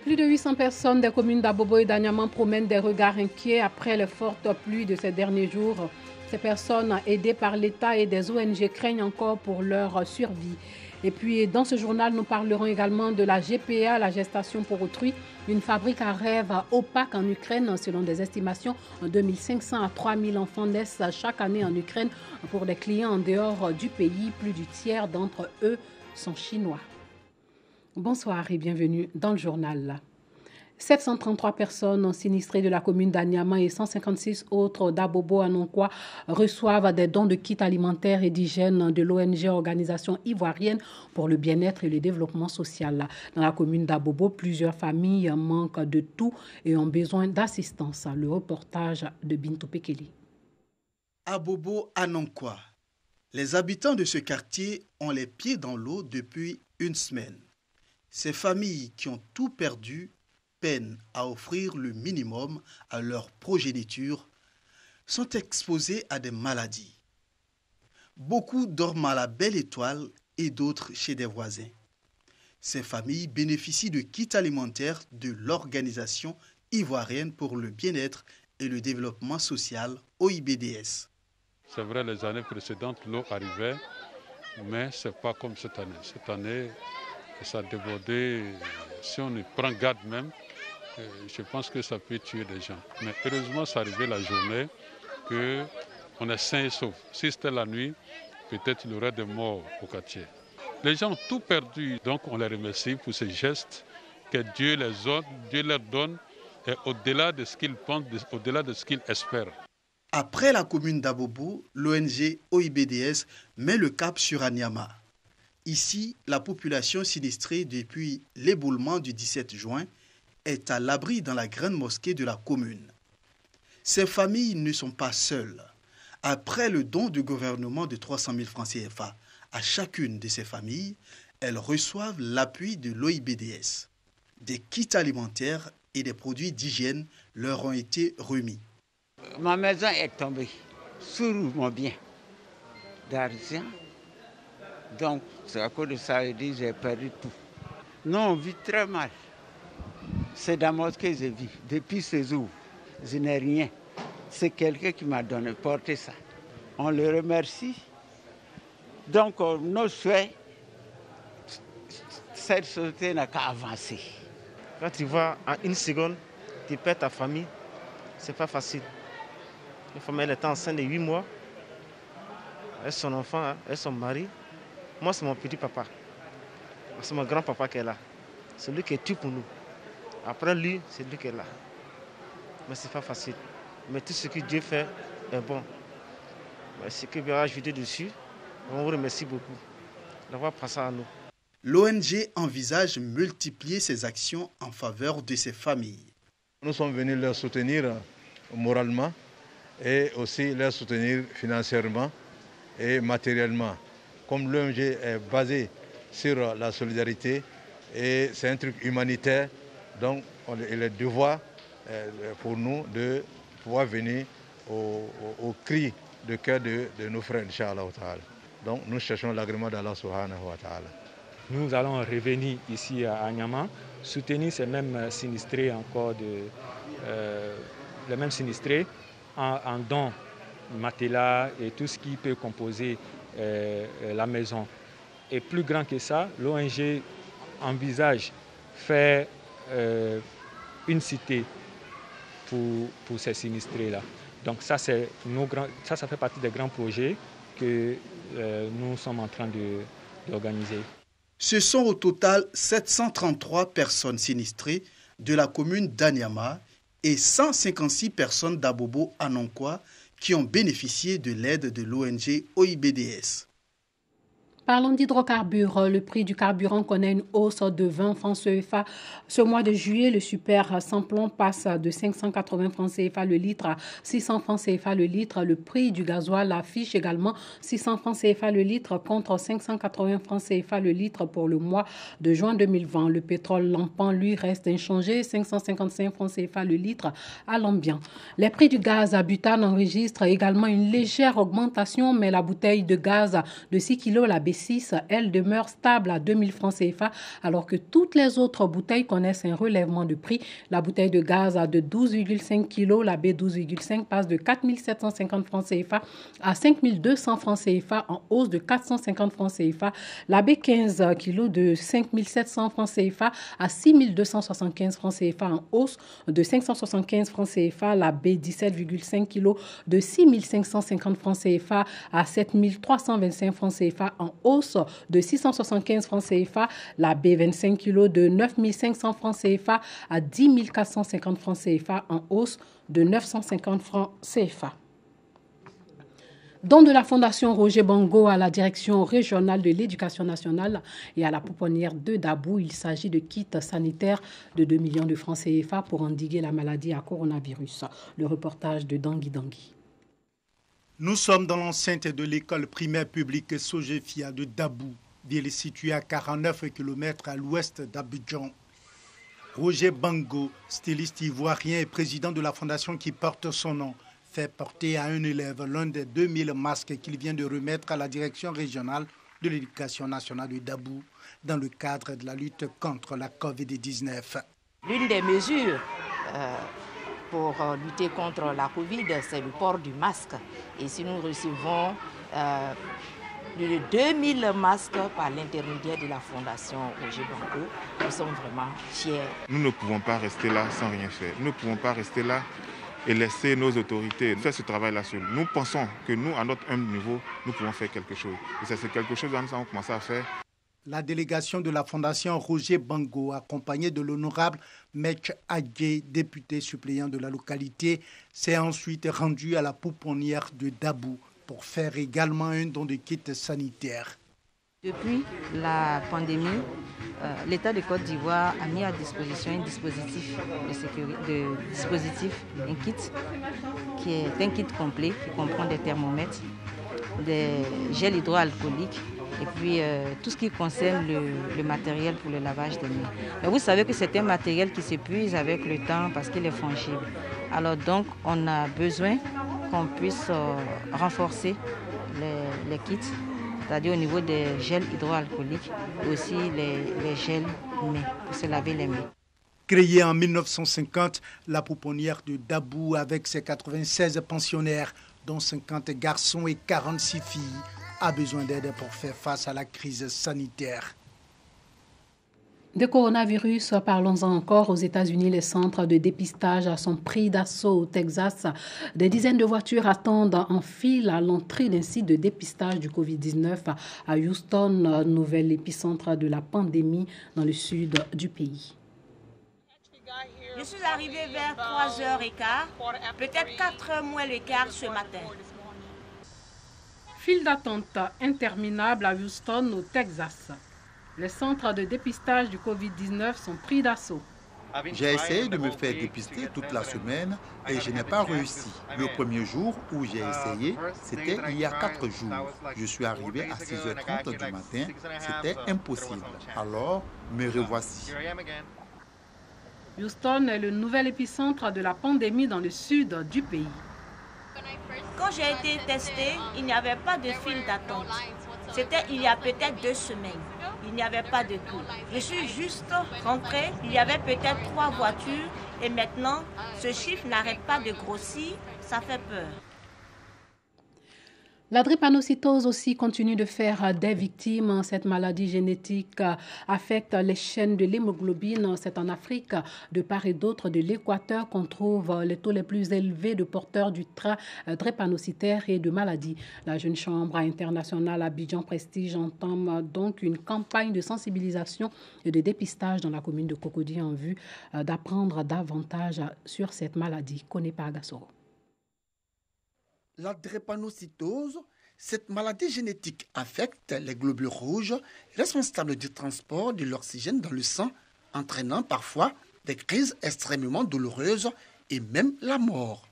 Plus de 800 personnes des communes d'Abobo et d'Anyama promènent des regards inquiets après les fortes pluies de ces derniers jours. Ces personnes, aidées par l'État et des ONG, craignent encore pour leur survie. Et puis, dans ce journal, nous parlerons également de la GPA, la gestation pour autrui, une fabrique à rêve opaque en Ukraine. Selon des estimations, 2500 à 3000 enfants naissent chaque année en Ukraine. Pour des clients en dehors du pays, plus du tiers d'entre eux sont chinois. Bonsoir et bienvenue dans le journal. 733 personnes sinistrées de la commune d'Anyama et 156 autres d'Abobo-Anonkwa reçoivent des dons de kits alimentaires et d'hygiène de l'ONG Organisation Ivoirienne pour le bien-être et le développement social. Dans la commune d'Abobo, plusieurs familles manquent de tout et ont besoin d'assistance. Le reportage de Bintou Pekeli. Abobo-Anonkwa. Les habitants de ce quartier ont les pieds dans l'eau depuis une semaine. Ces familles qui ont tout perdu peinent à offrir le minimum à leur progéniture, sont exposées à des maladies. Beaucoup dorment à la belle étoile et d'autres chez des voisins. Ces familles bénéficient de kits alimentaires de l'Organisation Ivoirienne pour le bien-être et le développement social, OIBDS. C'est vrai, les années précédentes, l'eau arrivait, mais ce n'est pas comme cette année. Cette année, ça a débordé. Si on y prend garde même, je pense que ça peut tuer des gens. Mais heureusement, c'est arrivé la journée qu'on est sain et sauf. Si c'était la nuit, peut-être il y aurait des morts au quartier. Les gens ont tout perdu, donc on les remercie pour ces gestes que Dieu leur donne, et au-delà de ce qu'ils pensent, au-delà de ce qu'ils espèrent. Après la commune d'Abobo, l'ONG OIBDS met le cap sur Anyama. Ici, la population sinistrée depuis l'éboulement du 17 juin est à l'abri dans la grande mosquée de la commune. Ces familles ne sont pas seules. Après le don du gouvernement de 300 000 francs CFA à chacune de ces familles, elles reçoivent l'appui de l'OIBDS. Des kits alimentaires et des produits d'hygiène leur ont été remis. Ma maison est tombée sur mon bien d'argent. Donc, c'est à cause de ça que j'ai perdu tout. Nous, on vit très mal. C'est dans la mosquée que je vis. Depuis ce jour, je n'ai rien. C'est quelqu'un qui m'a donné, porté ça. On le remercie. Donc, nos souhaits, cette société n'a qu'à avancer. Quand tu vois en une seconde, tu perds ta famille, c'est pas facile. La femme, elle était enceinte de 8 mois. Elle, son enfant, elle, son mari. Moi, c'est mon petit papa. C'est mon grand-papa qui est là. C'est lui qui est tout pour nous. Après lui, c'est lui qui est là. Mais c'est pas facile. Mais tout ce que Dieu fait est bon. Mais ce que va ajouter dessus, on vous remercie beaucoup d'avoir passé à nous. L'ONG envisage multiplier ses actions en faveur de ces familles. Nous sommes venus les soutenir moralement et aussi les soutenir financièrement et matériellement. Comme l'ONG est basée sur la solidarité et c'est un truc humanitaire, donc il est devoir pour nous de pouvoir venir au cri de cœur de nos frères, Inch'Allah. Donc nous cherchons l'agrément d'Allah subhanahu wa ta'ala. Nous allons revenir ici à Anyama, soutenir ces mêmes sinistrés les mêmes sinistrés en dons, matelas et tout ce qui peut composer la maison. Et plus grand que ça, l'ONG envisage faire une cité pour ces sinistrés-là. Donc ça fait partie des grands projets que nous sommes en train d'organiser. Ce sont au total 733 personnes sinistrées de la commune d'Anyama et 156 personnes d'Abobo-Anonkwa qui ont bénéficié de l'aide de l'ONG OIBDS. Parlons d'hydrocarbures. Le prix du carburant connaît une hausse de 20 francs CFA. Ce mois de juillet, le super sans-plomb passe de 580 francs CFA le litre à 600 francs CFA le litre. Le prix du gasoil affiche également 600 francs CFA le litre contre 580 francs CFA le litre pour le mois de juin 2020. Le pétrole lampant, lui, reste inchangé, 555 francs CFA le litre à l'ambiant. Les prix du gaz à butane enregistrent également une légère augmentation, mais la bouteille de gaz de 6 kg l'a baissé 2006, elle demeure stable à 2000 francs CFA, alors que toutes les autres bouteilles connaissent un relèvement de prix. La bouteille de gaz de 12,5 kg, la B12,5 passe de 4 750 francs CFA à 5 200 francs CFA, en hausse de 450 francs CFA. La B15 kg de 5 700 francs CFA à 6 275 francs CFA, en hausse de 575 francs CFA. La B17,5 kg de 6 550 francs CFA à 7 325 francs CFA, en hausse de 675 francs CFA. La B25 kg de 9 500 francs CFA à 10 450 francs CFA, en hausse de 950 francs CFA. Don de la Fondation Roger Bango à la Direction régionale de l'éducation nationale et à la pouponnière de Dabou. Il s'agit de kits sanitaires de 2 millions de francs CFA pour endiguer la maladie à coronavirus. Le reportage de Dangui Dangui. Nous sommes dans l'enceinte de l'école primaire publique Sogefia de Dabou, ville située à 49 km à l'ouest d'Abidjan. Roger Bango, styliste ivoirien et président de la fondation qui porte son nom, fait porter à un élève l'un des 2000 masques qu'il vient de remettre à la direction régionale de l'éducation nationale de Dabou dans le cadre de la lutte contre la Covid-19. L'une des mesures pour lutter contre la Covid, c'est le port du masque. Et si nous recevons plus de 2000 masques par l'intermédiaire de la Fondation Roger Bango, nous sommes vraiment fiers. Nous ne pouvons pas rester là sans rien faire. Nous ne pouvons pas rester là et laisser nos autorités faire ce travail-là seuls. Nous pensons que nous, à notre humble niveau, nous pouvons faire quelque chose. Et c'est quelque chose que nous avons commencé à faire. La délégation de la Fondation Roger Bango, accompagnée de l'honorable Mech Adjé, député suppléant de la localité, s'est ensuite rendue à la pouponnière de Dabou pour faire également un don de kits sanitaires. Depuis la pandémie, l'État de Côte d'Ivoire a mis à disposition un dispositif un kit qui est un kit complet qui comprend des thermomètres, des gels hydroalcooliques et puis tout ce qui concerne le matériel pour le lavage des mains. Mais vous savez que c'est un matériel qui s'épuise avec le temps parce qu'il est fongible. Alors donc on a besoin qu'on puisse renforcer les kits, c'est-à-dire au niveau des gels hydroalcooliques et aussi les gels mains pour se laver les mains. Créée en 1950, la pouponnière de Dabou avec ses 96 pensionnaires, dont 50 garçons et 46 filles, a besoin d'aide pour faire face à la crise sanitaire. De coronavirus, parlons-en encore. Aux États-Unis, les centres de dépistage sont pris d'assaut au Texas. Des dizaines de voitures attendent en file à l'entrée d'un site de dépistage du Covid-19 à Houston, nouvel épicentre de la pandémie dans le sud du pays. Je suis arrivée vers 3h15, peut-être 4h moins le quart ce matin. File d'attente interminable à Houston, au Texas. Les centres de dépistage du Covid-19 sont pris d'assaut. J'ai essayé de me faire dépister toute la semaine et je n'ai pas réussi. Le premier jour où j'ai essayé, c'était il y a 4 jours. Je suis arrivé à 6h30 du matin. C'était impossible. Alors, me revoici. Houston est le nouvel épicentre de la pandémie dans le sud du pays. Quand j'ai été testée, il n'y avait pas de file d'attente. C'était il y a peut-être 2 semaines. Il n'y avait pas de queue. Je suis juste rentrée, il y avait peut-être 3 voitures et maintenant, ce chiffre n'arrête pas de grossir, ça fait peur. La drépanocytose aussi continue de faire des victimes. Cette maladie génétique affecte les chaînes de l'hémoglobine. C'est en Afrique, de part et d'autre de l'Équateur, qu'on trouve les taux les plus élevés de porteurs du trait drépanocytaire et de maladies. La Jeune Chambre internationale Abidjan Prestige entame donc une campagne de sensibilisation et de dépistage dans la commune de Cocody en vue d'apprendre davantage sur cette maladie. Konepa Agassoro. La drépanocytose, cette maladie génétique affecte les globules rouges responsables du transport de l'oxygène dans le sang, entraînant parfois des crises extrêmement douloureuses et même la mort.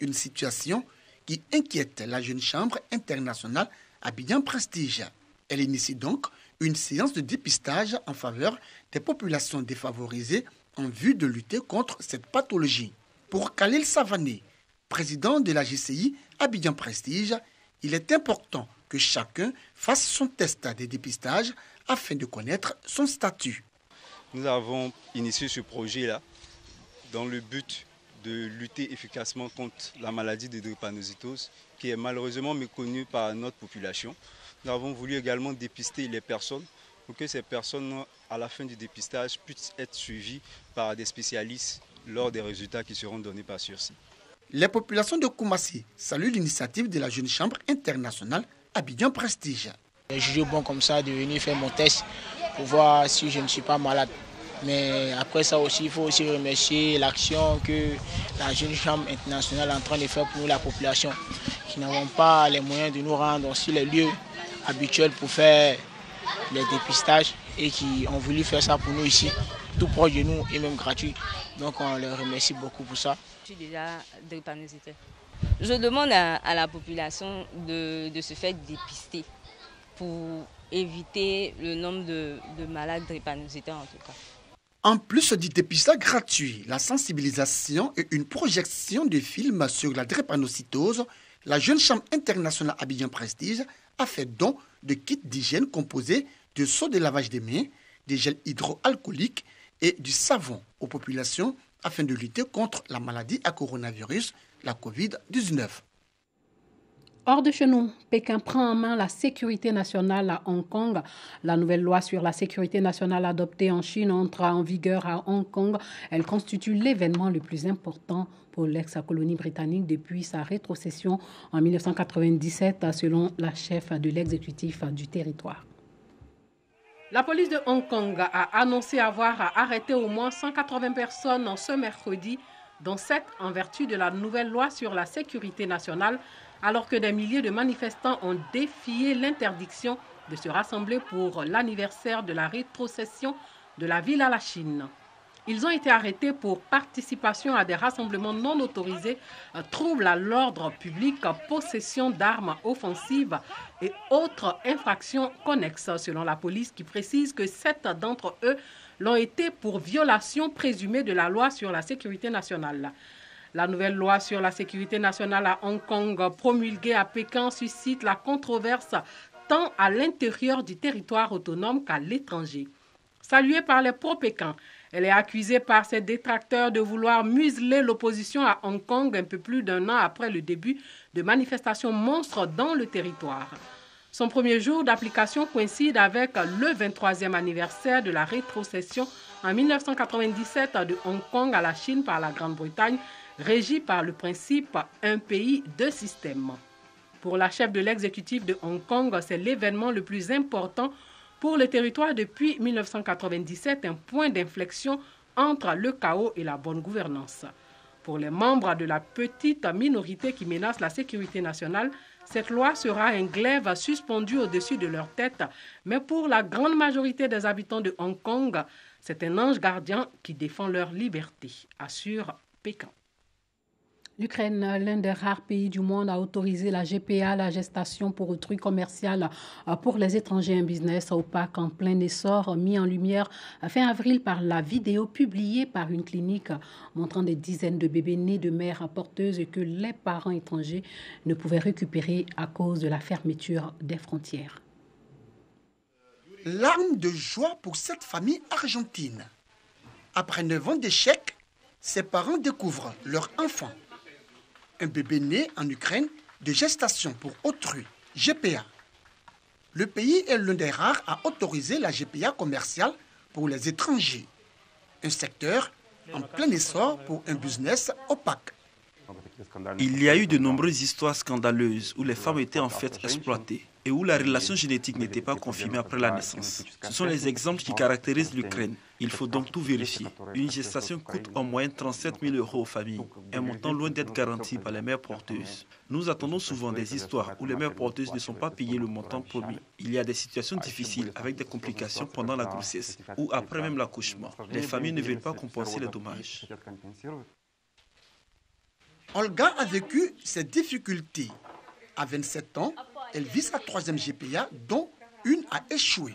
Une situation qui inquiète la Jeune Chambre internationale Abidjan Prestige. Elle initie donc une séance de dépistage en faveur des populations défavorisées en vue de lutter contre cette pathologie. Pour Khalil Savané, président de la JCI Abidjan Prestige, il est important que que chacun fasse son test de dépistage afin de connaître son statut. Nous avons initié ce projet-là dans le but de lutter efficacement contre la maladie de drépanocytose qui est malheureusement méconnue par notre population. Nous avons voulu également dépister les personnes pour que ces personnes, à la fin du dépistage, puissent être suivies par des spécialistes lors des résultats qui seront donnés par sursis. Les populations de Koumassi saluent l'initiative de la Jeune Chambre internationale Abidjan Prestige. J'ai jugé bon comme ça de venir faire mon test pour voir si je ne suis pas malade. Mais après ça aussi, il faut aussi remercier l'action que la Jeune Chambre internationale est en train de faire pour nous, la population, qui n'avons pas les moyens de nous rendre sur les lieux habituels pour faire les dépistages et qui ont voulu faire ça pour nous ici, tout proche de nous et même gratuit. Donc on les remercie beaucoup pour ça. Je suis déjà drépanocytaire. Je demande à la population de se faire dépister pour éviter le nombre de malades drépanocytaires en tout cas. En plus du dépistage gratuit, la sensibilisation et une projection de films sur la drépanocytose, la Jeune Chambre internationale Abidjan Prestige a fait don de kits d'hygiène composés de seaux de lavage des mains, des gels hydroalcooliques et du savon aux populations afin de lutter contre la maladie à coronavirus, la Covid-19. Hors de chez nous, Pékin prend en main la sécurité nationale à Hong Kong. La nouvelle loi sur la sécurité nationale adoptée en Chine entre en vigueur à Hong Kong. Elle constitue l'événement le plus important pour l'ex-colonie britannique depuis sa rétrocession en 1997, selon la chef de l'exécutif du territoire. La police de Hong Kong a annoncé avoir arrêté au moins 180 personnes ce mercredi, dont 7 en vertu de la nouvelle loi sur la sécurité nationale, alors que des milliers de manifestants ont défié l'interdiction de se rassembler pour l'anniversaire de la rétrocession de la ville à la Chine. Ils ont été arrêtés pour participation à des rassemblements non autorisés, troubles à l'ordre public, possession d'armes offensives et autres infractions connexes, selon la police qui précise que 7 d'entre eux l'ont été pour violation présumée de la loi sur la sécurité nationale. La nouvelle loi sur la sécurité nationale à Hong Kong, promulguée à Pékin, suscite la controverse tant à l'intérieur du territoire autonome qu'à l'étranger. Saluée par les pro-Pékin, elle est accusée par ses détracteurs de vouloir museler l'opposition à Hong Kong un peu plus d'1 an après le début de manifestations monstres dans le territoire. Son premier jour d'application coïncide avec le 23e anniversaire de la rétrocession en 1997 de Hong Kong à la Chine par la Grande-Bretagne, régie par le principe « un pays, deux systèmes ». Pour la chef de l'exécutif de Hong Kong, c'est l'événement le plus important pour le territoire depuis 1997, un point d'inflexion entre le chaos et la bonne gouvernance. Pour les membres de la petite minorité qui menace la sécurité nationale, cette loi sera un glaive suspendu au-dessus de leur tête. Mais pour la grande majorité des habitants de Hong Kong, c'est un ange gardien qui défend leur liberté, assure Pékin. L'Ukraine, l'un des rares pays du monde, a autorisé la GPA, la gestation pour autrui commerciale pour les étrangers, un business opaque en plein essor, mis en lumière fin avril par la vidéo publiée par une clinique montrant des dizaines de bébés nés de mères porteuses que les parents étrangers ne pouvaient récupérer à cause de la fermeture des frontières. Larmes de joie pour cette famille argentine. Après 9 ans d'échec, ses parents découvrent leur enfant. Un bébé né en Ukraine de gestation pour autrui, GPA. Le pays est l'un des rares à autoriser la GPA commerciale pour les étrangers. Un secteur en plein essor pour un business opaque. Il y a eu de nombreuses histoires scandaleuses où les femmes étaient en fait exploitées et où la relation génétique n'était pas confirmée après la naissance. Ce sont les exemples qui caractérisent l'Ukraine. Il faut donc tout vérifier. Une gestation coûte en moyenne 37 000 € aux familles, un montant loin d'être garanti par les mères porteuses. Nous attendons souvent des histoires où les mères porteuses ne sont pas payées le montant promis. Il y a des situations difficiles avec des complications pendant la grossesse ou après même l'accouchement. Les familles ne veulent pas compenser les dommages. Olga a vécu ces difficultés. À 27 ans, elle vit sa 3e GPA, dont une a échoué.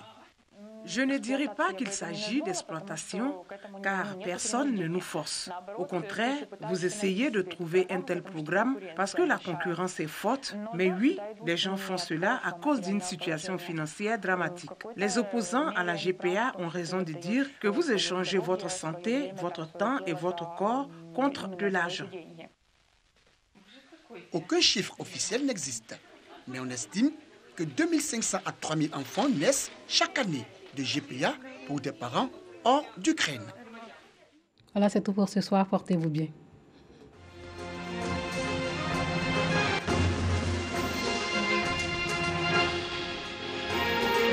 Je ne dirais pas qu'il s'agit d'exploitation, car personne ne nous force. Au contraire, vous essayez de trouver un tel programme parce que la concurrence est forte, mais oui, les gens font cela à cause d'une situation financière dramatique. Les opposants à la GPA ont raison de dire que vous échangez votre santé, votre temps et votre corps contre de l'argent. Aucun chiffre officiel n'existe, mais on estime que 2500 à 3000 enfants naissent chaque année de GPA pour des parents hors d'Ukraine. Voilà, c'est tout pour ce soir. Portez-vous bien.